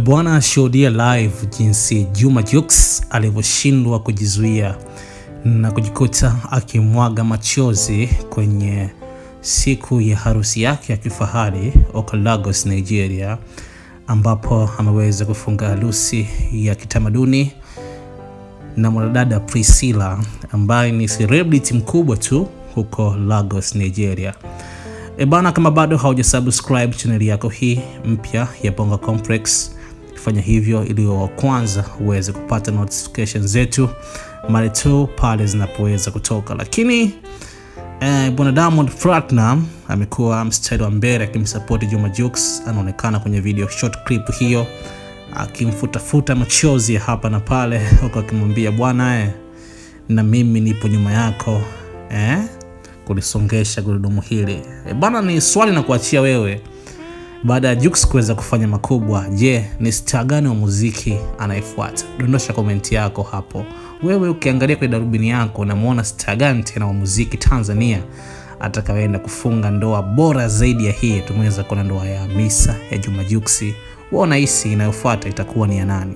Bwana shuhudia live jinsi Juma Jux alivyoshindwa kujizuia na kujikuta akimwaga machozi kwenye siku ya harusi yake ya kifahari huko Lagos, Nigeria, ambapo ameweza kufunga harusi ya kitamaduni na mwanadada Priscilla ambaye ni celebrity mkubwa tu huko Lagos, Nigeria. Bana, kama bado haujasubscribe channel yako hii mpya ya Bongo Complex, fanya hivyo ili wa kwanza uweze kupata notification zetu mara tu pale zinapoweza kutoka. Lakini Bwana Diamond Platnumz amekuwa mstari wa mbele akimsupport Juma Jux. Anaonekana kwenye video short clip hiyo akimfuta machozi hapa na pale, huko akimwambia bwana na mimi nipo nyuma yako kulisongesha gurudumu hili. Bana, ni swali na kuachia wewe. Baada ya Jux kuweza kufanya makubwa, je, ni star gani wa muziki anayefuata? Dondosha komenti yako hapo. Wewe ukiangalia kwa darubini yako unamuona star gani tena wa muziki Tanzania atakayeenda kufunga ndoa bora zaidi ya hii? Tumeweza kuona ndoa ya Hamisa ya Juma Jux. Wewe unahisi inayofuata itakuwa ni ya nani?